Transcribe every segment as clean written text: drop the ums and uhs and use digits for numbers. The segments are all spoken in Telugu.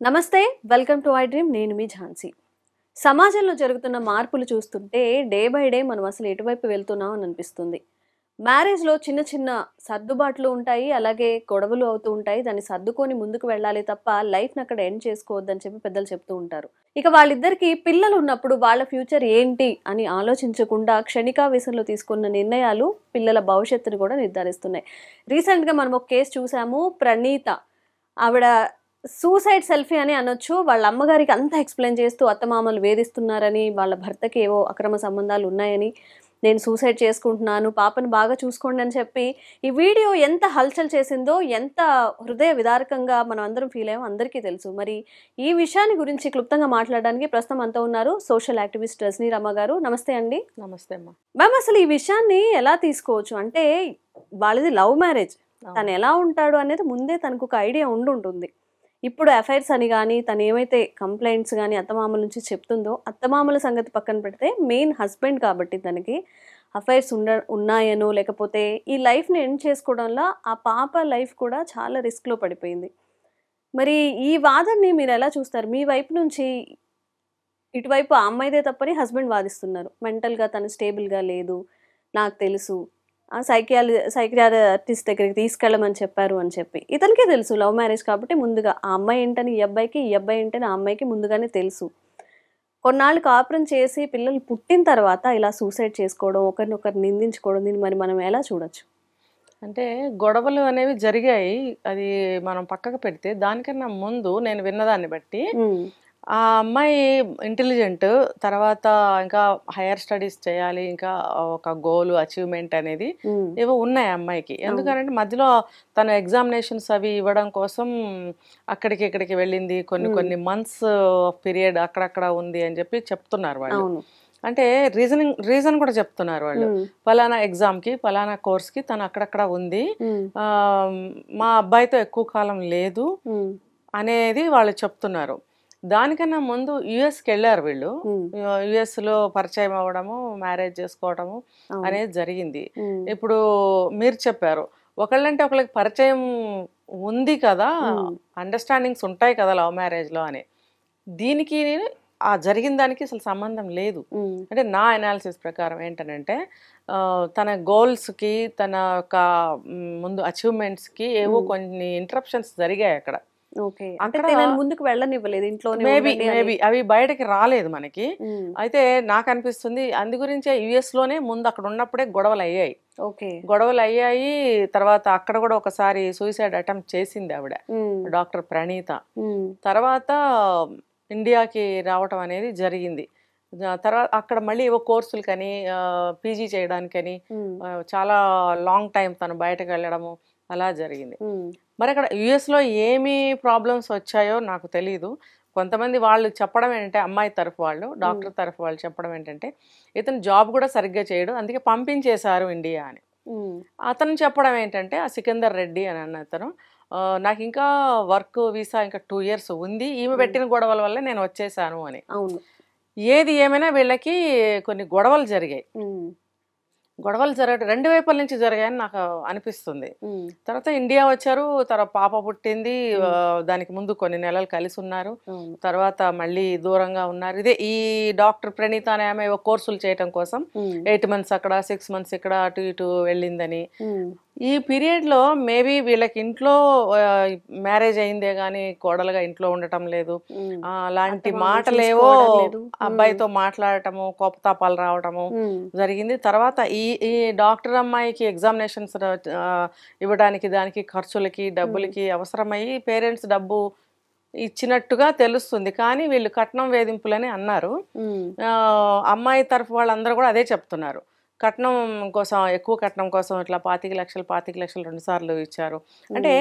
నమస్తే వెల్కమ్ టు ఐ డ్రీమ్ నేను మీ ఝాన్సీ సమాజంలో జరుగుతున్న మార్పులు చూస్తుంటే డే బై డే మనం అసలు ఎటువైపు వెళ్తున్నాం అని అనిపిస్తుంది మ్యారేజ్లో చిన్న చిన్న సర్దుబాట్లు ఉంటాయి అలాగే గొడవలు అవుతూ ఉంటాయి దాన్ని సర్దుకొని ముందుకు వెళ్ళాలి తప్ప లైఫ్ని అక్కడ ఎండ్ చేసుకోవద్దని చెప్పి పెద్దలు చెప్తూ ఉంటారు ఇక వాళ్ళిద్దరికి పిల్లలు ఉన్నప్పుడు వాళ్ళ ఫ్యూచర్ ఏంటి అని ఆలోచించకుండా క్షణికావేశంలో తీసుకున్న నిర్ణయాలు పిల్లల భవిష్యత్తును కూడా నిర్ధారిస్తున్నాయి రీసెంట్గా మనం ఒక కేసు చూసాము ప్రణీత ఆవిడ సూసైడ్ సెల్ఫీ అని అనొచ్చు వాళ్ళ అమ్మగారికి అంతా ఎక్స్ప్లెయిన్ చేస్తూ అత్తమామలు వేధిస్తున్నారని వాళ్ళ భర్తకి ఏవో అక్రమ సంబంధాలు ఉన్నాయని నేను సూసైడ్ చేసుకుంటున్నాను పాపను బాగా చూసుకోండి అని చెప్పి ఈ వీడియో ఎంత హల్చల్ చేసిందో ఎంత హృదయ విదారకంగా మనం అందరం ఫీల్ అయ్యామో అందరికీ తెలుసు మరి ఈ విషయాన్ని గురించి క్లుప్తంగా మాట్లాడడానికి ప్రస్తుతం అంతా ఉన్నారు సోషల్ యాక్టివిస్ట్ రజనీ రమ గారు నమస్తే అండి నమస్తే అమ్మా మ్యామ్ అసలు ఈ విషయాన్ని ఎలా తీసుకోవచ్చు అంటే వాళ్ళది లవ్ మ్యారేజ్ తను ఎలా ఉంటాడు అనేది ముందే తనకు ఒక ఐడియా ఉంటుంది ఇప్పుడు అఫైర్స్ అని కానీ తను ఏమైతే కంప్లైంట్స్ కానీ అత్తమామల నుంచి చెప్తుందో అత్తమామల సంగతి పక్కన పెడితే మెయిన్ హస్బెండ్ కాబట్టి తనకి అఫైర్స్ ఉన్నాయనో లేకపోతే ఈ లైఫ్ని ఎండ్ చేసుకోవడంలో ఆ పాప లైఫ్ కూడా చాలా రిస్క్లో పడిపోయింది మరి ఈ వాదనని మీరు ఎలా చూస్తారు మీ వైపు నుంచి ఇటువైపు ఆ అమ్మాయిదే తప్పని హస్బెండ్ వాదిస్తున్నారు మెంటల్గా తను స్టేబుల్గా లేదు నాకు తెలుసు సైకియాట్రిస్ట్ దగ్గరికి తీసుకెళ్ళమని చెప్పారు అని చెప్పి ఇతనికే తెలుసు లవ్ మ్యారేజ్ కాబట్టి ముందుగా ఆ అమ్మాయి ఏంటని ఈ అబ్బాయి ఏంటని ఆ అమ్మాయికి ముందుగానే తెలుసు కొన్నాళ్ళు కాపురం చేసి పిల్లలు పుట్టిన తర్వాత ఇలా సూసైడ్ చేసుకోవడం ఒకరినొకరు నిందించుకోవడం దీన్ని మరి మనం ఎలా చూడొచ్చు అంటే గొడవలు అనేవి జరిగాయి అది మనం పక్కకు పెడితే దానికన్నా ముందు నేను విన్నదాన్ని బట్టి ఆ అమ్మాయి ఇంటెలిజెంట్ తర్వాత ఇంకా హైయర్ స్టడీస్ చేయాలి ఇంకా ఒక గోల్ అచీవ్మెంట్ అనేది ఏవో ఉన్నాయి అమ్మాయికి ఎందుకంటే మధ్యలో తన ఎగ్జామినేషన్స్ అవి ఇవ్వడం కోసం అక్కడికి ఇక్కడికి వెళ్ళింది కొన్ని మంత్స్ పీరియడ్ అక్కడక్కడ ఉంది అని చెప్పి చెప్తున్నారు వాళ్ళు అంటే రీజన్ కూడా చెప్తున్నారు వాళ్ళు ఫలానా ఎగ్జామ్కి ఫలానా కోర్స్కి తను అక్కడక్కడ ఉంది మా అబ్బాయితో ఎక్కువ కాలం లేదు అనేది వాళ్ళు చెప్తున్నారు దానికన్నా ముందు యుఎస్కి వెళ్ళారు వీళ్ళు యుఎస్లో పరిచయం అవ్వడము మ్యారేజ్ చేసుకోవడము అనేది జరిగింది ఇప్పుడు మీరు చెప్పారు ఒకళ్ళంటే ఒకళ్ళకి పరిచయం ఉంది కదా అండర్స్టాండింగ్స్ ఉంటాయి కదా లవ్ మ్యారేజ్లో అని దీనికి ఆ జరిగిన దానికి అసలు సంబంధం లేదు అంటే నా అనాలిసిస్ ప్రకారం ఏంటనంటే తన గోల్స్కి తన యొక్క ముందు అచీవ్మెంట్స్కి ఏవో కొన్ని ఇంటరప్షన్స్ జరిగాయి అక్కడ ముందుకు వెళ్ళనివ్వలేదు ఇంట్లో మేబీ అవి బయటకి రాలేదు మనకి అయితే నాకు అనిపిస్తుంది అందు గురించే యుఎస్ లోనే ముందు అక్కడ ఉన్నప్పుడే గొడవలు అయ్యాయి తర్వాత అక్కడ కూడా ఒకసారి సూసైడ్ అటెంప్ట్ చేసింది ఆవిడ డాక్టర్ ప్రణీత తర్వాత ఇండియాకి రావటం అనేది జరిగింది తర్వాత అక్కడ మళ్ళీ ఏవో కోర్సులు కానీ పీజీ చేయడానికని చాలా లాంగ్ టైం తను బయటకు వెళ్ళడము అలా జరిగింది మరి అక్కడ యుఎస్లో ఏమి ప్రాబ్లమ్స్ వచ్చాయో నాకు తెలీదు కొంతమంది వాళ్ళు చెప్పడం ఏంటంటే అమ్మాయి తరఫు వాళ్ళు డాక్టర్ తరఫు వాళ్ళు చెప్పడం ఏంటంటే ఇతను జాబ్ కూడా సరిగ్గా చేయడు అందుకే పంపించేశారు ఇండియా అని అతను చెప్పడం ఏంటంటే ఆ సికిందర్ రెడ్డి అని అన్న అతను నాకు ఇంకా వర్క్ వీసా ఇంకా 2 years ఉంది ఈమె పెట్టిన గొడవల వల్ల నేను వచ్చేసాను అని ఏది ఏమైనా వీళ్ళకి కొన్ని గొడవలు జరిగాయి రెండు వైపుల నుంచి జరిగాయని నాకు అనిపిస్తుంది తర్వాత ఇండియా వచ్చారు తర్వాత పాప పుట్టింది దానికి ముందు కొన్ని నెలలు కలిసి ఉన్నారు తర్వాత మళ్ళీ దూరంగా ఉన్నారు ఇదే ఈ డాక్టర్ ప్రణీత అనే ఆమె కోర్సులు చేయటం కోసం 8 months అక్కడ 6 months ఇక్కడ అటు ఇటు వెళ్ళిందని ఈ పీరియడ్ లో మేబీ వీళ్ళకి ఇంట్లో మ్యారేజ్ అయిందే గానీ కోడలుగా ఇంట్లో ఉండటం లేదు అలాంటి మాటలేవో అబ్బాయితో మాట్లాడటము కోపతాపాలు రావటము జరిగింది తర్వాత ఈ డాక్టర్ అమ్మాయికి ఎగ్జామినేషన్స్ ఇవ్వడానికి దానికి ఖర్చులకి డబ్బులకి అవసరమయ్యి పేరెంట్స్ డబ్బు ఇచ్చినట్టుగా తెలుస్తుంది కానీ వీళ్ళు కట్నం వేధింపులని అన్నారు అమ్మాయి తరఫు వాళ్ళందరూ కూడా అదే చెప్తున్నారు కట్నం కోసం ఎక్కువ కట్నం కోసం ఇట్లా 25 లక్షలు 2 సార్లు ఇచ్చారు అంటే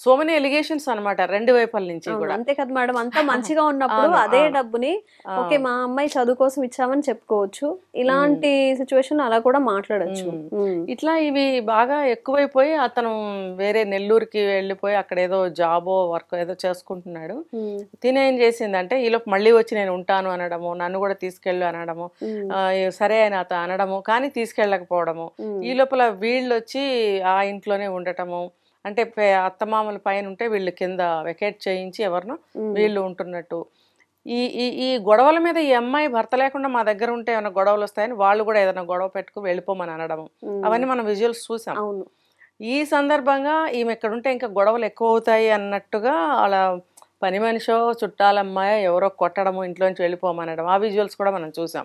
సో మెనీ ఎలిగేషన్స్ అనమాట రెండు వైపుల నుంచి కూడా అంతే కదా మేడం అంతా మంచిగా ఉన్నప్పుడు అదే డబ్బుని ఓకే మా అమ్మాయి చదువు కోసం ఇచ్చామని చెప్పుకోవచ్చు ఇలాంటి సిచ్యువేషన్ అలా కూడా మాట్లాడచ్చు ఇట్లా ఇవి బాగా ఎక్కువైపోయి అతను వేరే నెల్లూరుకి వెళ్ళిపోయి అక్కడ ఏదో జాబో వర్క్ ఏదో చేసుకుంటున్నాడు తినేం చేసిందంటే ఈలోపు మళ్ళీ వచ్చి నేను ఉంటాను అనడము నన్ను కూడా తీసుకెళ్ళు అనడము సరే అని అనడము కానీ తీసుకెళ్ళకపోవడము ఈ లోపల వీళ్ళు వచ్చి ఆ ఇంట్లోనే ఉండటము అంటే అత్తమామల పైన ఉంటే వీళ్ళు కింద వెకేట్ చేయించి ఎవరినో వీళ్ళు ఉంటున్నట్టు. ఈ ఈ ఈ గొడవల మీద ఈ అమ్మాయి భర్త లేకుండా మా దగ్గర ఉంటే ఏమైనా గొడవలు వస్తాయని వాళ్ళు కూడా ఏదైనా గొడవ పెట్టుకు వెళ్ళిపోమని అనడము, అవన్నీ మనం విజువల్స్ చూసాం. ఈ సందర్భంగా ఈమె ఇక్కడ ఉంటే ఇంకా గొడవలు ఎక్కువ అవుతాయి అన్నట్టుగా అలా పని మనిషో చుట్టాలమ్మాయో ఎవరో కొట్టడము, ఇంట్లోంచి వెళ్ళిపోమనడం, ఆ విజువల్స్ కూడా మనం చూసాం.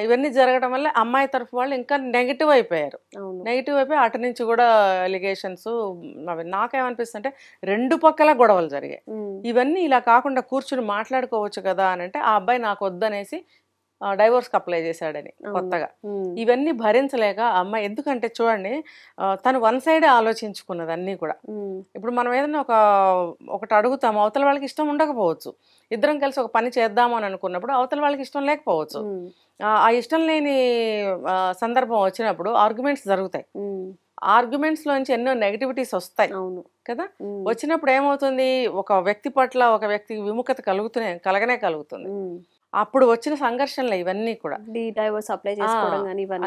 ఇవన్నీ జరగడం వల్ల అమ్మాయి తరఫు వాళ్ళు ఇంకా నెగిటివ్ అయిపోయారు. నెగిటివ్ అయిపోయి అటు నుంచి కూడా ఎలిగేషన్స్ అవి. నాకేమనిపిస్తుంది అంటే రెండు పక్కల గొడవలు జరిగాయి. ఇవన్నీ ఇలా కాకుండా కూర్చుని మాట్లాడుకోవచ్చు కదా అని అంటే ఆ అబ్బాయి నాకు వద్దనేసి డైవోర్స్కి అప్లై చేశాడని కొత్తగా. ఇవన్నీ భరించలేక అమ్మాయి, ఎందుకంటే చూడండి తను వన్ సైడ్ ఆలోచించుకున్నది అన్నీ కూడా. ఇప్పుడు మనం ఏదైనా ఒకటి అడుగుతాము, అవతల వాళ్ళకి ఇష్టం ఉండకపోవచ్చు. ఇద్దరం కలిసి ఒక పని చేద్దాము అని అనుకున్నప్పుడు అవతల వాళ్ళకి ఇష్టం లేకపోవచ్చు. ఆ ఇష్టం లేని సందర్భం వచ్చినప్పుడు ఆర్గ్యుమెంట్స్ జరుగుతాయి. ఆర్గ్యుమెంట్స్ లోంచి ఎన్నో నెగటివిటీస్ వస్తాయి కదా. వచ్చినప్పుడు ఏమవుతుంది, ఒక వ్యక్తి పట్ల ఒక వ్యక్తికి విముఖత కలగనే కలుగుతుంది. అప్పుడు వచ్చిన సంఘర్షణలు ఇవన్నీ కూడా.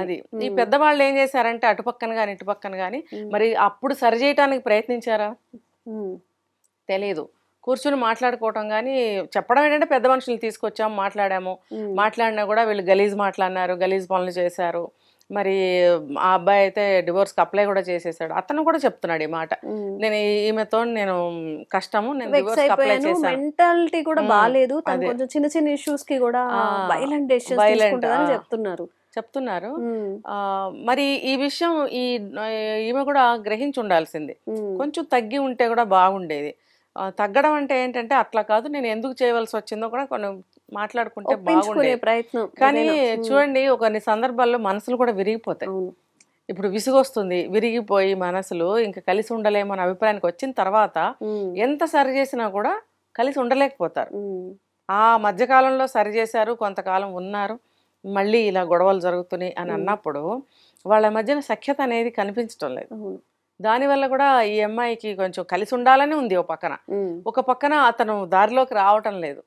అది ఈ పెద్దవాళ్ళు ఏం చేశారంటే అటుపక్కన గాని ఇటుపక్కన గాని మరి అప్పుడు సరి చేయటానికి ప్రయత్నించారా తెలియదు. కూర్చుని మాట్లాడుకోవటం కానీ చెప్పడం ఏంటంటే పెద్ద మనుషులు తీసుకొచ్చాము, మాట్లాడినా కూడా వీళ్ళు గలీజ్ మాట్లాడినారు, గలీజ్ పనులు చేశారు. మరి ఆ అబ్బాయి అయితే డివోర్స్కి అప్లై కూడా చేసేసాడు. అతను కూడా చెప్తున్నాడు ఈ మాట, నేను ఈమెతో నేను కష్టము, నేను డివోర్స్కి అప్లై చేశాను. మెంటాలిటీ కూడా బాలేదు, కొంచెం చిన్న చిన్న ఇష్యూస్ కి కూడా వైలెంట్ డెసిషన్స్ తీసుకుంటారని చెప్తున్నారు. మరి ఈ విషయం ఈమె కూడా గ్రహించి ఉండాల్సింది. కొంచెం తగ్గి ఉంటే కూడా బాగుండేది. తగ్గడం అంటే ఏంటంటే అట్లా కాదు, నేను ఎందుకు చేయవలసి వచ్చిందో కూడా కొన్ని మాట్లాడుకుంటే బాగుండేది ప్రయత్నం. కానీ చూడండి కొన్ని సందర్భాల్లో మనసులు కూడా విరిగిపోతాయి. ఇప్పుడు విసుగొస్తుంది, విరిగిపోయి మనసులు ఇంకా కలిసి ఉండలేమని అభిప్రాయానికి వచ్చిన తర్వాత ఎంత సరి చేసినా కూడా కలిసి ఉండలేకపోతారు. ఆ మధ్యకాలంలో సరి చేశారు, కొంతకాలం ఉన్నారు, మళ్ళీ ఇలా గొడవలు జరుగుతున్నాయి అని అన్నప్పుడు వాళ్ళ మధ్యన సఖ్యత అనేది కనిపించడం లేదు. దానివల్ల కూడా ఈ అమ్మాయికి కొంచెం కలిసి ఉండాలని ఉంది ఒక పక్కన అతను దారిలోకి రావటం లేదు.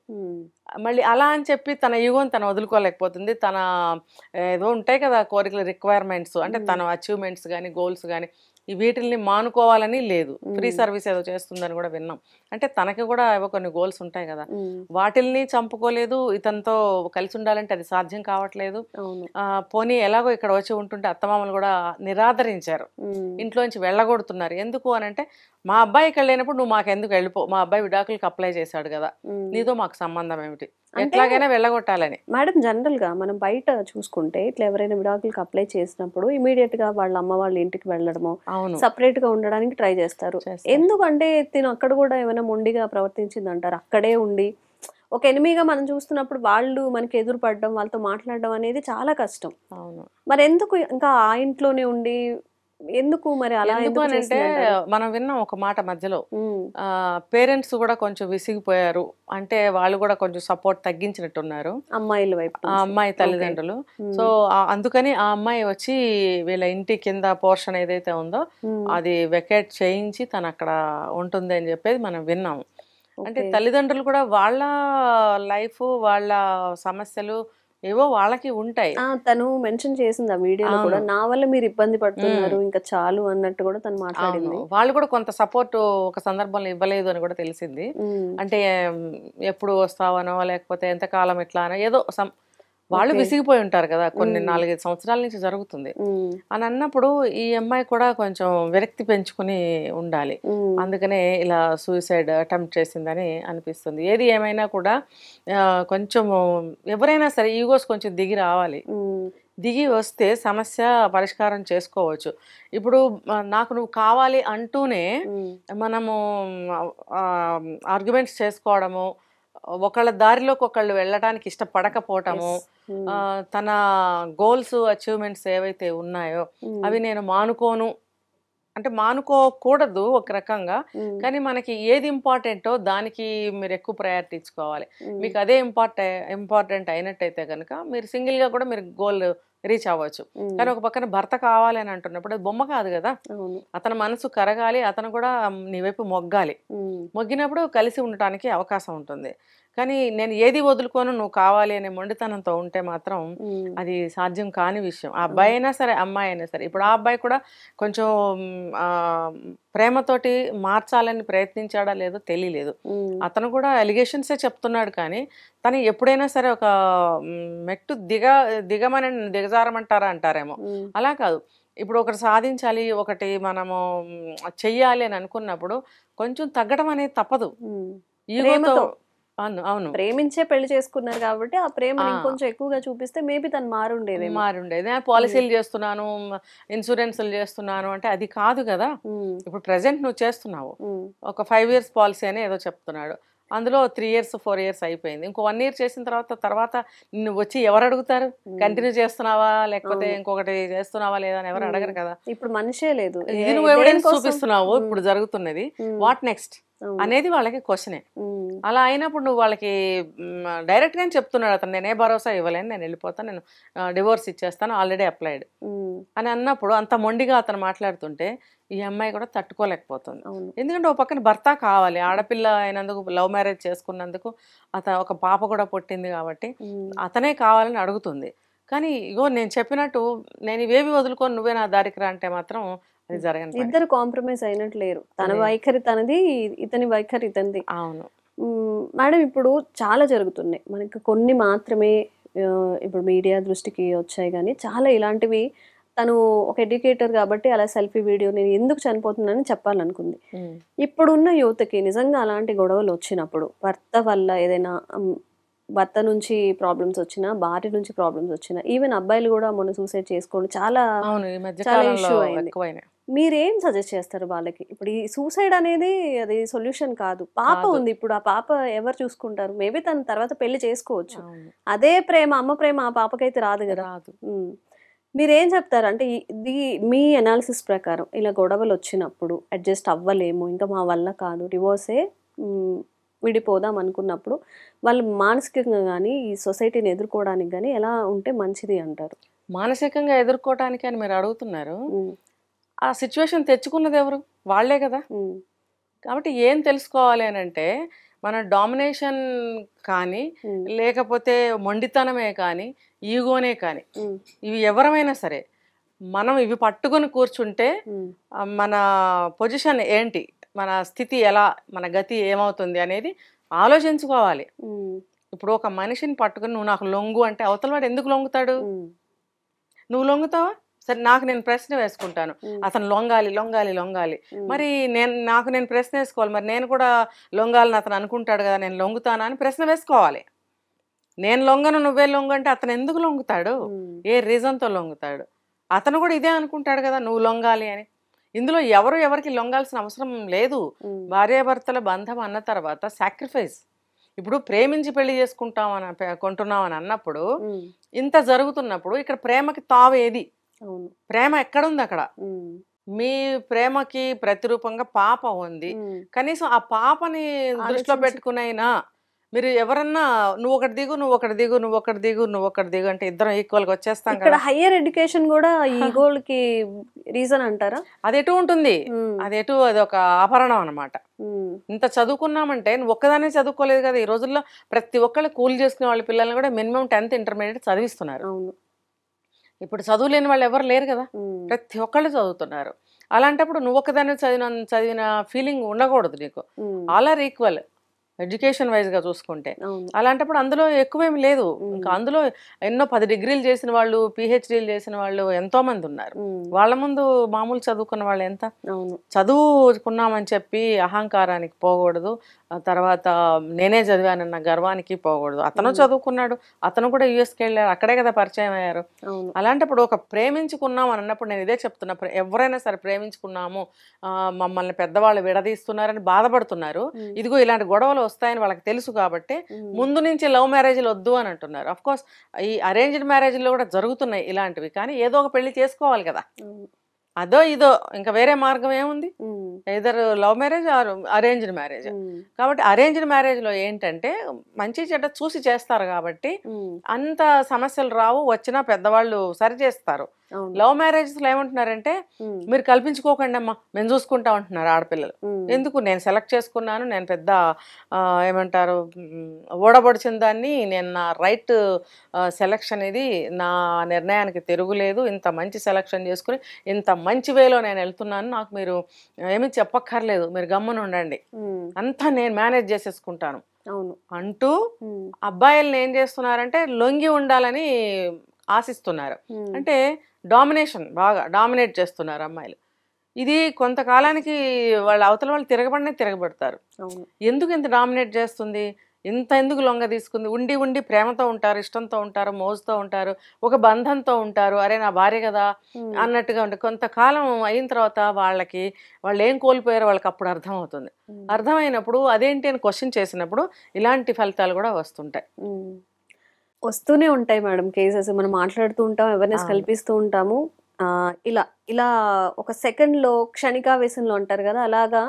మళ్ళీ అలా అని చెప్పి తన ఈగోని తను వదులుకోలేకపోతుంది. తన ఏదో ఉంటాయి కదా కోరికలు, రిక్వైర్మెంట్స్, అంటే తన అచీవ్మెంట్స్ కానీ గోల్స్ కానీ వీటిల్ని మానుకోవాలని లేదు. ఫ్రీ సర్వీస్ ఏదో చేస్తుందని కూడా విన్నాం. అంటే తనకి కూడా ఏవో కొన్ని గోల్స్ ఉంటాయి కదా, వాటిల్ని చంపుకోలేదు. ఇతనితో కలిసి ఉండాలంటే అది సాధ్యం కావట్లేదు. పోనీ ఎలాగో ఇక్కడ వచ్చి ఉంటుంటే అత్తమామలు కూడా నిరాదరించారు, ఇంట్లోంచి వెళ్ళగొడుతున్నారు. ఎందుకు అని అంటే మా అబ్బాయి ఇక్కడ లేనప్పుడు నువ్వు మాకెందుకు వెళ్ళిపో, మా అబ్బాయి విడాకులకు అప్లై చేశాడు కదా, నీతో మాకు సంబంధం ఏమిటి, ఎట్లాగైనా వెళ్ళగొట్టాలని. మేడం జనరల్ గా మనం బయట చూసుకుంటే ఇట్లా ఎవరైనా విడాకులకు అప్లై చేసినప్పుడు ఇమీడియట్ గా వాళ్ళ అమ్మ వాళ్ళ ఇంటికి వెళ్ళడము, సపరేట్ గా ఉండడానికి ట్రై చేస్తారు. ఎందుకంటే తిను అక్కడ కూడా ఏమైనా మొండిగా ప్రవర్తించింది అంటారు. అక్కడే ఉండి ఒక ఎనిమిగా మనం చూస్తున్నప్పుడు వాళ్ళు మనకి ఎదురుపడడం, వాళ్ళతో మాట్లాడడం అనేది చాలా కష్టం. మరి ఎందుకు ఇంకా ఆ ఇంట్లోనే ఉండి ఎందుకు మరి అలా? ఎందుకనంటే మనం విన్నాం ఒక మాట మధ్యలో, పేరెంట్స్ కూడా కొంచెం విసిగిపోయారు, అంటే వాళ్ళు కూడా కొంచెం సపోర్ట్ తగ్గించినట్టున్నారు అమ్మాయిల వైపు, అమ్మాయి తల్లిదండ్రులు. సో అందుకని ఆ అమ్మాయి వచ్చి వీళ్ళ ఇంటి కింద పోర్షన్ ఏదైతే ఉందో అది వెకేట్ చేయించి తను అక్కడ ఉంటుంది అని చెప్పేది మనం విన్నాము. అంటే తల్లిదండ్రులు కూడా వాళ్ళ లైఫ్, వాళ్ళ సమస్యలు ఏవో వాళ్ళకి ఉంటాయి. తను మెన్షన్ చేసింది ఆ వీడియోలో కూడా, నా వల్ల మీరు ఇబ్బంది పడుతున్నారు ఇంకా చాలు అన్నట్టు కూడా తను మాట్లాడింది. వాళ్ళు కూడా కొంత సపోర్ట్ ఒక సందర్భంలో ఇవ్వలేదు అని కూడా తెలిసింది. అంటే ఎప్పుడు వస్తావనో లేకపోతే ఎంతకాలం ఎట్లా అనో ఏదో వాళ్ళు విసిగిపోయి ఉంటారు కదా, కొన్ని 4-5 సంవత్సరాల నుంచి జరుగుతుంది అని అన్నప్పుడు ఈ అమ్మాయి కూడా కొంచెం విరక్తి పెంచుకుని ఉండాలి. అందుకనే ఇలా సూసైడ్ అటెంప్ట్ చేసిందని అనిపిస్తుంది. ఏది ఏమైనా కూడా కొంచెం ఎవరైనా సరే ఈగోస్ కొంచెం దిగి రావాలి. దిగి వస్తే సమస్య పరిష్కారం చేసుకోవచ్చు. ఇప్పుడు నాకు నువ్వు కావాలి అంటూనే మనము ఆర్గ్యుమెంట్స్ చేసుకోవడము, ఒకళ్ళ దారిలోకి ఒకళ్ళు వెళ్ళడానికి ఇష్టపడకపోవటము, తన గోల్స్ అచీవ్మెంట్స్ ఏవైతే ఉన్నాయో అవి నేను మానుకోను అంటే మానుకోకూడదు ఒక రకంగా, కానీ మనకి ఏది ఇంపార్టెంటో దానికి మీరు ఎక్కువ ప్రయారిటీ ఇచ్చుకోవాలి. మీకు అదే ఇంపార్టెంట్ అయినట్టయితే కనుక మీరు సింగిల్గా కూడా మీరు గోల్ రీచ్ అవ్వచ్చు. కానీ ఒక పక్కన భర్త కావాలి అని అంటున్నప్పుడు అది బొమ్మ కాదు కదా, అతని మనసు కరగాలి, అతను కూడా నీ వైపు మొగ్గాలి. మొగ్గినప్పుడు కలిసి ఉండటానికి అవకాశం ఉంటుంది. కానీ నేను ఏది వదులుకోను నువ్వు కావాలి అనే మొండితనంతో ఉంటే మాత్రం అది సాధ్యం కాని విషయం. ఆ అబ్బాయి అయినా సరే అమ్మాయి అయినా సరే. ఇప్పుడు ఆ అబ్బాయి కూడా కొంచెం ఆ, ప్రేమతోటి మార్చాలని ప్రయత్నించాడా లేదో తెలియలేదు. అతను కూడా అలిగేషన్సే చెప్తున్నాడు, కానీ తను ఎప్పుడైనా సరే ఒక మెట్టు దిగమని దిగజారమంటారా అంటారేమో, అలా కాదు. ఇప్పుడు ఒకటి సాధించాలి, ఒకటి మనము చెయ్యాలి అని అనుకున్నప్పుడు కొంచెం తగ్గడం అనేది తప్పదు. ఈగోతో అవును ప్రేమించే పెళ్లి చేసుకున్నారు కాబట్టి ఆ ప్రేమను ఇంకొంచెం ఎక్కువగా చూపిస్తే మేబీ తను మారుండేది. పాలసీలు చేస్తున్నాను, ఇన్సూరెన్స్లు చేస్తున్నాను అంటే అది కాదు కదా. ఇప్పుడు ప్రెసెంట్ నువ్వు చేస్తున్నావు, ఒక 5 years పాలసీ అని ఏదో చెప్తున్నాడు, అందులో 3 years 4 years అయిపోయింది. ఇంకో 1 year చేసిన తర్వాత నువ్వు వచ్చి ఎవరు అడుగుతారు? కంటిన్యూ చేస్తున్నావా లేకపోతే ఇంకొకటి చేస్తున్నావా లేదా అని ఎవరు అడగరు కదా. ఇప్పుడు మనిషే లేదు, నువ్వు ఎవిడెన్స్ చూపిస్తున్నావు ఇప్పుడు జరుగుతున్నది, వాట్ నెక్స్ట్ అనేది వాళ్ళకి క్వశ్చనే. అలా అయినప్పుడు నువ్వు వాళ్ళకి డైరెక్ట్ గానే చెప్తున్నాడు అతను, నేనే భరోసా ఇవ్వలేను, నేను వెళ్ళిపోతాను, నేను డివోర్స్ ఇచ్చేస్తాను, ఆల్రెడీ అప్లైడ్ అని అన్నప్పుడు అంత మొండిగా అతను మాట్లాడుతుంటే ఈ అమ్మాయి కూడా తట్టుకోలేకపోతుంది. ఎందుకంటే ఒక పక్కన భర్త కావాలి, ఆడపిల్ల అయినందుకు, లవ్ మ్యారేజ్ చేసుకున్నందుకు, ఒక పాప కూడా పుట్టింది కాబట్టి అతనే కావాలని అడుగుతుంది. కానీ ఇగో నేను చెప్పినట్టు నేను ఇవేవి వదులుకొని నువ్వే నా దారికి రా అంటే మాత్రం అది జరగని పని. ఇద్దరు కాంప్రమైజ్ అయినట్టు లేరు. తన వైఖరి తనది, ఇతని వైఖరి ఇతనిది. అవును మేడం, ఇప్పుడు చాలా జరుగుతున్నాయి, మనకి కొన్ని మాత్రమే ఇప్పుడు మీడియా దృష్టికి వచ్చాయి, కానీ చాలా ఇలాంటివి తను ఒక ఎడ్యుకేటర్ కాబట్టి అలా సెల్ఫీ వీడియో నేను ఎందుకు చనిపోతున్నానని చెప్పాలనుకుంది. ఇప్పుడున్న యువతకి నిజంగా అలాంటి గొడవలు వచ్చినప్పుడు, భర్త వల్ల ఏదైనా భర్త నుంచి ప్రాబ్లమ్స్ వచ్చినా, భార్య నుంచి ప్రాబ్లమ్స్ వచ్చినా, ఈవెన్ అబ్బాయిలు కూడా మొన్న సూసైడ్ చేసుకోండి చాలా ఇష్యూ అయింది. మీరేం సజెస్ట్ చేస్తారు వాళ్ళకి? ఇప్పుడు ఈ సూసైడ్ అనేది అది సొల్యూషన్ కాదు. పాప ఉంది, ఇప్పుడు ఆ పాప ఎవరు చూసుకుంటారు? మేబీ తన తర్వాత పెళ్లి చేసుకోవచ్చు, అదే ప్రేమ, అమ్మ ప్రేమ ఆ పాపకైతే రాదు కదా. మీరేం చెప్తారు అంటే ఇది మీ అనాలిసిస్ ప్రకారం ఇలా గొడవలు వచ్చినప్పుడు అడ్జస్ట్ అవ్వలేము, ఇంకా మా వల్ల కాదు, డివోర్సే విడిపోదాం అనుకున్నప్పుడు వాళ్ళు మానసికంగా కానీ ఈ సొసైటీని ఎదుర్కోవడానికి కానీ ఎలా ఉంటే మంచిది అంటారు? మానసికంగా ఎదుర్కోవటానికి అని మీరు అడుగుతున్నారు, ఆ సిచ్యువేషన్ తెచ్చుకున్నది ఎవరు? వాళ్లే కదా. కాబట్టి ఏం తెలుసుకోవాలి అని అంటే, మన డామినేషన్ కానీ లేకపోతే మొండితనమే కానీ ఈగోనే కానీ ఇవి ఎవరమైనా సరే మనం ఇవి పట్టుకొని కూర్చుంటే మన పొజిషన్ ఏంటి, మన స్థితి ఎలా, మన గతి ఏమవుతుంది అనేది ఆలోచించుకోవాలి. ఇప్పుడు ఒక మనిషిని పట్టుకుని నువ్వు నాకు లొంగు అంటే అవతల వాడు ఎందుకు లొంగుతాడు? నువ్వు లొంగుతావా? సరే, నేను ప్రశ్న వేసుకుంటాను, అతను లొంగాలి లొంగాలి లొంగాలి, మరి నేను ప్రశ్న వేసుకోవాలి, మరి నేను కూడా లొంగాలని అతను అనుకుంటాడు కదా, నేను లొంగుతానా అని ప్రశ్న వేసుకోవాలి. నేను లొంగను నువ్వే లొంగు అంటే అతను ఎందుకు లొంగుతాడు? ఏ రీజన్తో లొంగుతాడు? అతను కూడా ఇదే అనుకుంటాడు కదా నువ్వు లొంగాలి అని. ఇందులో ఎవరికి లొంగాల్సిన అవసరం లేదు. భార్యాభర్తల బంధం అన్న తర్వాత సాక్రిఫైస్. ఇప్పుడు ప్రేమించి పెళ్లి కొంటున్నామని అన్నప్పుడు, ఇంత జరుగుతున్నప్పుడు ఇక్కడ ప్రేమకి తావేది? ప్రేమ ఎక్కడుంది అక్కడ? మీ ప్రేమకి ప్రతిరూపంగా పాప ఉంది. కనీసం ఆ పాపని దృష్టిలో పెట్టుకునైనా మీరు ఎవరన్నా నువ్వు ఒకటి దిగు నువ్వు ఒకటి దిగు నువ్వు ఒకటి దిగు నువ్వు ఒకటి దిగు అంటే ఇద్దరం ఈక్వల్ గా వచ్చేస్తాం కదా. హైయర్ ఎడ్యుకేషన్ కూడా ఈ గోల్కి రీజన్ అంటారా? అది ఎటు ఉంటుంది, అది ఒక ఆభరణం అనమాట. ఇంత చదువుకున్నామంటే నువ్వు ఒక్కదానే చదువుకోలేదు కదా. ఈ రోజుల్లో ప్రతి ఒక్కళ్ళు కూలి చేసుకునే వాళ్ళ పిల్లల్ని కూడా మినిమం 10th ఇంటర్మీడియట్ చదివిస్తున్నారు. ఇప్పుడు చదువు లేని వాళ్ళు ఎవరు లేరు కదా, ప్రతి ఒక్కళ్ళు చదువుతున్నారు. అలాంటప్పుడు నువ్వు ఒక్కదాన్ని చదివిన ఫీలింగ్ ఉండకూడదు నీకు. All are equal education wise గా చూసుకుంటే. అలాంటప్పుడు అందులో ఎక్కువేమి లేదు. ఇంకా అందులో ఎన్నో 10 degrees చేసిన వాళ్ళు, PhDలు చేసిన వాళ్ళు ఎంతో మంది ఉన్నారు. వాళ్ళ ముందు మామూలు చదువుకున్న వాళ్ళు ఎంత? చదువుకున్నామని చెప్పి అహంకారానికి పోకూడదు, తర్వాత నేనే చదివానన్న గర్వానికి పోకూడదు. అతను చదువుకున్నాడు, అతను కూడా యుఎస్కి వెళ్ళారు, అక్కడే కదా పరిచయం అయ్యారు. అలాంటప్పుడు ఒక ప్రేమించుకున్నాం అని అన్నప్పుడు నేను ఇదే చెప్తున్నా, ఎవరైనా సరే ప్రేమించుకున్నాము, మమ్మల్ని పెద్దవాళ్ళు విడదీస్తున్నారని బాధపడుతున్నారు. ఇదిగో ఇలాంటి గొడవలు వస్తాయని వాళ్ళకి తెలుసు కాబట్టి ముందు నుంచి లవ్ మ్యారేజ్లు వద్దు అని అంటున్నారు. అఫ్ కోర్స్ ఈ అరేంజ్డ్ మ్యారేజ్లో కూడా జరుగుతున్నాయి ఇలాంటివి, కానీ ఏదో ఒక పెళ్లి చేసుకోవాలి కదా. అదో ఇదో ఇంకా వేరే మార్గం ఏముంది? Either love marriage or arranged marriage. కాబట్టి అరేంజ్డ్ మ్యారేజ్ లో ఏంటంటే మంచి చెడ్డ చూసి చేస్తారు కాబట్టి అంత సమస్యలు రావు, వచ్చినా పెద్దవాళ్ళు సరి చేస్తారు. అవును. లవ్ మ్యారేజెస్లో ఏమంటున్నారంటే మీరు కల్పించుకోకండి అమ్మా మేము చూసుకుంటా ఉంటున్నారు ఆడపిల్లలు. ఎందుకు నేను సెలెక్ట్ చేసుకున్నాను, నేను పెద్ద ఏమంటారు ఓడబడిచిన దాన్ని, నేను నా రైట్ సెలెక్షన్ ఇది, నా నిర్ణయానికి తిరుగులేదు, ఇంత మంచి సెలెక్షన్ చేసుకుని ఇంత మంచి వేలో నేను వెళ్తున్నాను, నాకు మీరు ఏమీ చెప్పక్కర్లేదు, మీరు గమ్మున ఉండండి, అంతా నేను మేనేజ్ చేసేసుకుంటాను అంటూ అబ్బాయిల్ని ఏం చేస్తున్నారంటే లొంగి ఉండాలని ఆశిస్తున్నారు. అంటే డామినేషన్, బాగా డామినేట్ చేస్తున్నారు అమ్మాయిలు. ఇది కొంతకాలానికి వాళ్ళ అవతల వాళ్ళు తిరగబడతారు. ఎందుకు ఇంత డామినేట్ చేస్తుంది, ఇంత ఎందుకు లొంగ తీసుకుంది, ఉండి ఉండి ప్రేమతో ఉంటారు, ఇష్టంతో ఉంటారు, మోజుతో ఉంటారు, ఒక బంధంతో ఉంటారు, అరే నా భార్య కదా అన్నట్టుగా ఉంటుంది. కొంతకాలం అయిన తర్వాత వాళ్ళు ఏం కోల్పోయారో వాళ్ళకి అప్పుడు అర్థమవుతుంది. అర్థమైనప్పుడు అదేంటి అని క్వశ్చన్ చేసినప్పుడు ఇలాంటి ఫలితాలు కూడా వస్తూనే ఉంటాయి మేడం కేసెస్. మనం మాట్లాడుతూ ఉంటాం, అవేర్నెస్ కల్పిస్తూ ఉంటాము. ఇలా ఇలా ఒక సెకండ్లో క్షణికావేశంలో ఉంటారు కదా, అలాగా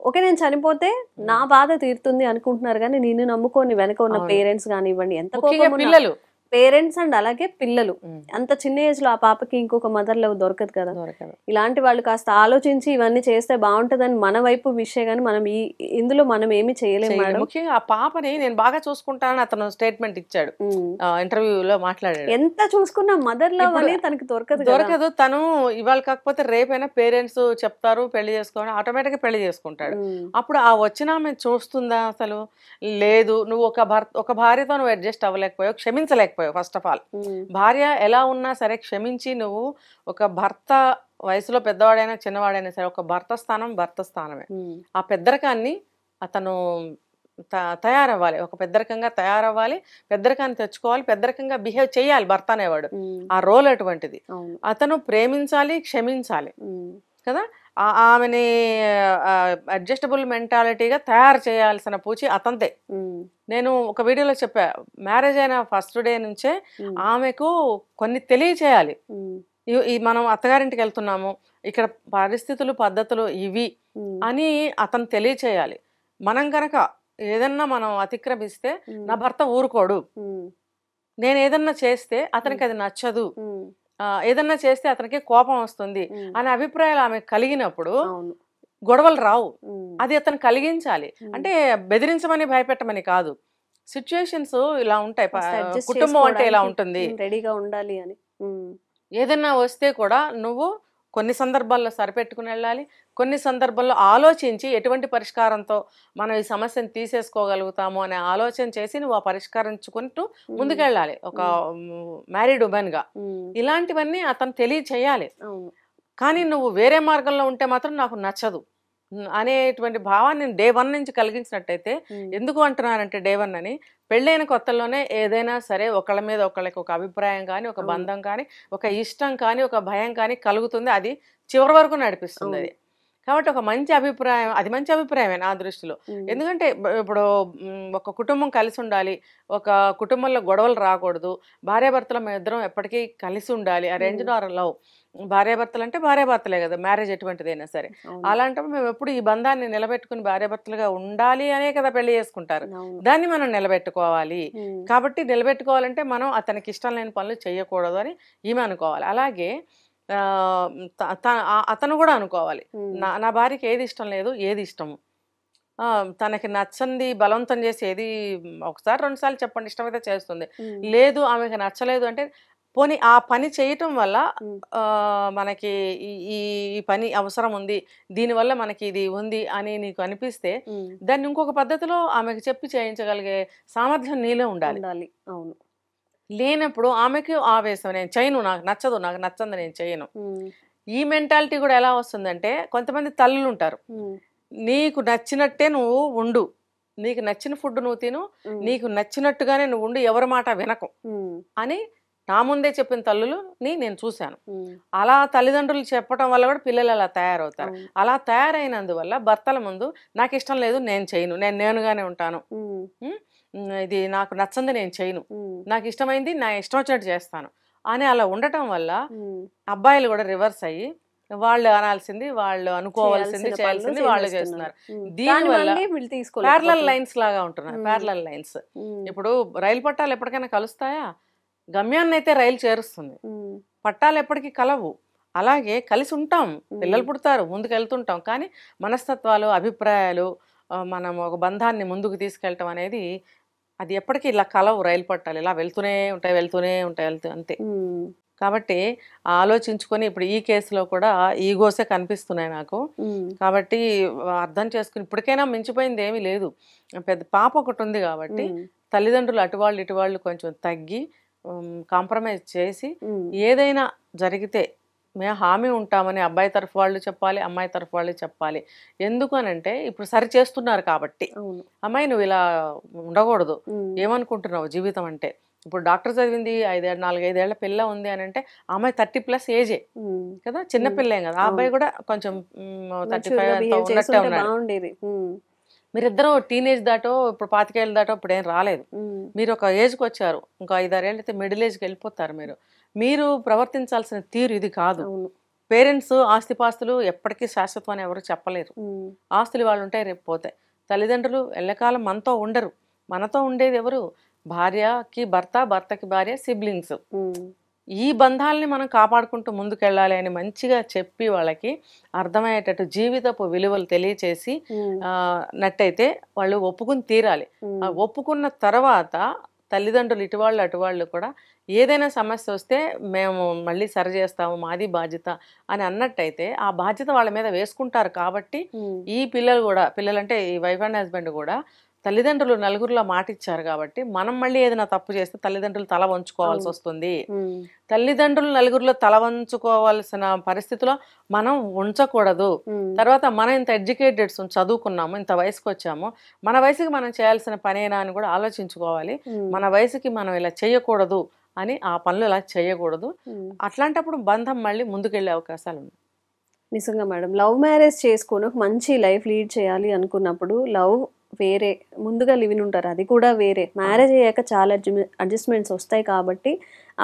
ఓకే నేను చనిపోతే నా బాధ తీరుతుంది అనుకుంటున్నారు, కానీ నిన్ను నమ్ముకొని వెనక ఉన్న పేరెంట్స్ కానివ్వండి, ఎంత పిల్లలు పేరెంట్స్ అండ్ అలాగే పిల్లలు, అంత చిన్న ఏజ్ లో ఆ పాపకి ఇంకొక మదర్ లవ్ దొరకదు కదా. ఇలాంటి వాళ్ళు కాస్త ఆలోచించి ఇవన్నీ చేస్తే బాగుంటదని మన వైపు విషయం, కానీ మనం ఇందులో మనం ఏమి చేయలేము మేడం. ముఖ్యంగా ఆ పాపని నేను బాగా చూసుకుంటానని అతను స్టేట్మెంట్ ఇచ్చాడు, ఇంటర్వ్యూలో మాట్లాడాడు. ఎంత చూసుకున్నా మదర్ లవ్ అనేది తనకి దొరకదు. తను ఇవాళ కాకపోతే రేపైనా పేరెంట్స్ చెప్తారు పెళ్లి చేసుకోవాలి, ఆటోమేటిక్ గా పెళ్లి చేసుకుంటాడు. అప్పుడు ఆ వచ్చిన ఆమె చూస్తుందా అసలు? లేదు. నువ్వు ఒక భార్యతో నువ్వు అడ్జస్ట్ అవ్వలేకపోయావు, క్షమించలేకపోయావు. ఫస్ట్ ఆఫ్ ఆల్ భార్య ఎలా ఉన్నా సరే క్షమించి నువ్వు ఒక భర్త, వయసులో పెద్దవాడైనా చిన్నవాడైనా సరే ఒక భర్త స్థానమే. ఆ పెద్దరికాన్ని అతను తయారవ్వాలి, ఒక పెద్దరికంగా తయారవ్వాలి, పెద్దరికాన్ని తెచ్చుకోవాలి, పెద్దరికంగా బిహేవ్ చేయాలి భర్త అనేవాడు. ఆ రోల్ అటువంటిది. అతను ప్రేమించాలి, క్షమించాలి కదా. ఆమెని అడ్జస్టబుల్ మెంటాలిటీగా తయారు చేయాల్సిన పూచి అతంతే. నేను ఒక వీడియోలో చెప్పా, మ్యారేజ్ అయిన ఫస్ట్ డే నుంచే ఆమెకు కొన్ని తెలియచేయాలి. మనం అత్తగారింటికి వెళ్తున్నాము, ఇక్కడ పరిస్థితులు పద్ధతులు ఇవి అని అతను తెలియచేయాలి. మనం కనుక ఏదన్నా మనం అతిక్రమిస్తే నా భర్త ఊరుకోడు, నేను ఏదన్నా చేస్తే అతనికి అది నచ్చదు, ఏదన్నా చేస్తే అతనికి కోపం వస్తుంది అనే అభిప్రాయాలు ఆమె కలిగినప్పుడు గొడవలు రావు. అది అతను కలిగించాలి. అంటే బెదిరించమని భయపెట్టమని కాదు, సిచ్యుయేషన్స్ ఇలా ఉంటాయి, కుటుంబం అంటే ఇలా ఉంటుంది, రెడీగా ఉండాలి అని. ఏదన్నా వస్తే కూడా నువ్వు కొన్ని సందర్భాల్లో సరిపెట్టుకుని వెళ్ళాలి, కొన్ని సందర్భాల్లో ఆలోచించి ఎటువంటి పరిష్కారంతో మనం ఈ సమస్యను తీసేసుకోగలుగుతాము అనే ఆలోచన చేసి నువ్వు ఆ పరిష్కరించుకుంటూ ముందుకెళ్ళాలి ఒక మ్యారీడ్ ఉమెన్గా. ఇలాంటివన్నీ అతను తెలియచేయాలి. కానీ నువ్వు వేరే మార్గంలో ఉంటే మాత్రం నాకు నచ్చదు అనేటువంటి భావాన్ని డే 1 నుంచి కలిగించినట్టయితే, ఎందుకు అంటున్నానంటే డే 1 అని, పెళ్ళైన కొత్తల్లోనే ఏదైనా సరే ఒకళ్ళ మీద ఒకళ్ళకి ఒక అభిప్రాయం కానీ, ఒక బంధం కానీ, ఒక ఇష్టం కానీ, ఒక భయం కానీ కలుగుతుంది. అది చివరి వరకు నడిపిస్తుంది అది. కాబట్టి ఒక మంచి అభిప్రాయం, అది మంచి అభిప్రాయమే నా దృష్టిలో. ఎందుకంటే ఇప్పుడు ఒక కుటుంబం కలిసి ఉండాలి, ఒక కుటుంబంలో గొడవలు రాకూడదు, భార్యాభర్తలు మేము ఇద్దరం ఎప్పటికీ కలిసి ఉండాలి, అరేంజ్డ్ ఆర్ లవ్. భార్యాభర్తలు అంటే భార్యాభర్తలే కదా, మ్యారేజ్ ఎటువంటిదైనా సరే. అలాంటప్పుడు మేము ఎప్పుడు ఈ బంధాన్ని నిలబెట్టుకుని భార్యాభర్తలుగా ఉండాలి అనే కదా పెళ్లి చేసుకుంటారు. దాన్ని మనం నిలబెట్టుకోవాలి. కాబట్టి నిలబెట్టుకోవాలంటే మనం అతనికి ఇష్టం లేని పనులు చేయకూడదు అని ఈమె అనుకోవాలి. అలాగే అతను కూడా అనుకోవాలి, నా భార్యకి ఏది ఇష్టం లేదు, ఏది ఇష్టము, తనకి నచ్చంది బలవంతం చేసి ఏది ఒకసారి 2 సార్లు చెప్పండి, ఇష్టమైతే చేస్తుంది, లేదు ఆమెకి నచ్చలేదు అంటే పోనీ ఆ పని చేయటం వల్ల మనకి ఈ పని అవసరం ఉంది, దీనివల్ల మనకి ఇది ఉంది అని నీకు అనిపిస్తే దాన్ని ఇంకొక పద్ధతిలో ఆమెకు చెప్పి చేయించగలిగే సామర్థ్యం నీలో ఉండాలి. అవును. లేనప్పుడు ఆమెకి ఆవేశం, నేను చేయను, నాకు నచ్చదు, నాకు నచ్చంది నేను చేయను. ఈ మెంటాలిటీ కూడా ఎలా వస్తుందంటే, కొంతమంది తల్లులు ఉంటారు, నీకు నచ్చినట్టే నువ్వు ఉండు, నీకు నచ్చిన ఫుడ్ నువ్వు తిను, నీకు నచ్చినట్టుగానే నువ్వు ఉండు, ఎవరి మాట వినకు అని నా ముందే చెప్పిన తల్లులని నేను చూశాను. అలా తల్లిదండ్రులు చెప్పడం వల్ల కూడా పిల్లలు అలా తయారవుతారు. అలా తయారైనందువల్ల భర్తల ముందు నాకు ఇష్టం లేదు, నేను చేయను, నేనుగానే ఉంటాను, ఇది నాకు నచ్చంది నేను చేయను, నాకు ఇష్టమైంది నా ఇష్టం వచ్చినట్టు చేస్తాను అని అలా ఉండటం వల్ల అబ్బాయిలు కూడా రివర్స్ అయ్యి వాళ్ళు అనాల్సింది వాళ్ళు, అనుకోవాల్సింది చేయాల్సింది వాళ్ళు చేస్తున్నారు. దీనివల్ల ప్యారలల్ లైన్స్ లాగా ఉంటున్నారు. ప్యారలల్ లైన్స్, ఇప్పుడు రైలు పట్టాలు ఎప్పటికైనా కలుస్తాయా? గమ్యాన్ని అయితే రైలు చేరుస్తుంది, పట్టాలు ఎప్పటికీ కలవు. అలాగే కలిసి ఉంటాం, పిల్లలు పుడతారు, ముందుకు వెళ్తుంటాం. కానీ మనస్తత్వాలు, అభిప్రాయాలు, మనం ఒక బంధాన్ని ముందుకు తీసుకెళ్ళటం అనేది అది ఎప్పటికీ ఇలా కలవు. రైలు పట్టాలు ఇలా వెళ్తూనే ఉంటాయి అంతే. కాబట్టి ఆలోచించుకొని ఇప్పుడు ఈ కేసులో కూడా ఈగోసే కనిపిస్తున్నాయి నాకు. కాబట్టి అర్థం చేసుకుని ఇప్పటికైనా మించిపోయింది ఏమీ లేదు. పెద్ద పాప ఒకటి ఉంది కాబట్టి తల్లిదండ్రులు అటువాళ్ళు ఇటువాళ్ళు కొంచెం తగ్గి కాంప్రమైజ్ చేసి ఏదైనా జరిగితే మేము హామీ ఉంటామని అబ్బాయి తరఫు వాళ్ళు చెప్పాలి, అమ్మాయి తరఫు వాళ్ళు చెప్పాలి. ఎందుకు అనంటే ఇప్పుడు సరి చేస్తున్నారు కాబట్టి. అమ్మాయి నువ్వు ఇలా ఉండకూడదు, ఏమనుకుంటున్నావు జీవితం అంటే. ఇప్పుడు డాక్టర్ చదివింది 4-5 ఏళ్ల పిల్ల ఉంది అని అంటే అమ్మాయి 30+ ఏజే కదా, చిన్న పిల్లేం కదా. ఆ అబ్బాయి కూడా కొంచెం 35 ఉన్నట్టే ఉన్నాడు. మీరిద్దరూ టీనేజ్ దాటో ఇప్పుడు 25 ఏళ్ళు దాటో ఇప్పుడు ఏం రాలేదు. మీరు ఒక ఏజ్కి వచ్చారు, ఇంకో 5-6 ఏళ్ళు అయితే మిడిల్ ఏజ్కి వెళ్ళిపోతారు. మీరు ప్రవర్తించాల్సిన తీరు ఇది కాదు. పేరెంట్స్ ఆస్తిపాస్తులు ఎప్పటికీ శాశ్వతం అని ఎవరు చెప్పలేరు. ఆస్తులు వాళ్ళు ఉంటాయి, రేపు పోతాయి. తల్లిదండ్రులు ఎల్లకాలం మనతో ఉండరు. మనతో ఉండేది ఎవరు? భార్యకి భర్త, భర్తకి భార్య, సిబ్లింగ్స్. ఈ బంధాలని మనం కాపాడుకుంటూ ముందుకెళ్ళాలి అని మంచిగా చెప్పి వాళ్ళకి అర్థమయ్యేటట్టు జీవితపు విలువలు తెలియచేసి నట్టయితే వాళ్ళు ఒప్పుకుని తీరాలి. ఒప్పుకున్న తర్వాత తల్లిదండ్రులు ఇటువాళ్ళు అటువాళ్ళు కూడా ఏదైనా సమస్య వస్తే మేము మళ్ళీ సరి చేస్తాము, మాది బాధ్యత అని అన్నట్టయితే ఆ బాధ్యత వాళ్ళ మీద వేసుకుంటారు. కాబట్టి ఈ పిల్లలంటే ఈ వైఫ్ అండ్ హస్బెండ్ కూడా తల్లిదండ్రులు నలుగురిలో మాట ఇచ్చారు కాబట్టి మనం మళ్ళీ ఏదైనా తప్పు చేస్తే తల్లిదండ్రులు తల వంచుకోవాల్సి వస్తుంది. తల్లిదండ్రులు నలుగురిలో తల వంచుకోవాల్సిన పరిస్థితిలో మనం ఉంచకూడదు. తర్వాత మనం ఇంత ఎడ్యుకేటెడ్స్ చదువుకున్నాము, ఇంత వయసుకు వచ్చాము, మన వయసుకి మనం చేయాల్సిన పనేనా అని కూడా ఆలోచించుకోవాలి. మన వయసుకి మనం ఇలా చేయకూడదు అని, ఆ పనులు ఇలా చేయకూడదు. అట్లాంటప్పుడు బంధం మళ్ళీ ముందుకెళ్ళే అవకాశాలు ఉన్నాయి. నిజంగా మేడం, లవ్ మ్యారేజ్ చేసుకొని ఒక మంచి లైఫ్ లీడ్ చేయాలి అనుకున్నప్పుడు లవ్ వేరే, ముందుగా లివిన్ ఉంటారు, అది కూడా వేరే. మ్యారేజ్ అయ్యాక చాలా అడ్జస్ట్మెంట్స్ వస్తాయి కాబట్టి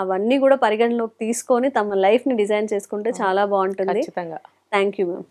అవన్నీ కూడా పరిగణలోకి తీసుకొని తమ లైఫ్ని డిజైన్ చేసుకుంటే చాలా బాగుంటుంది. ఖచ్చితంగా. Thank you ma'am.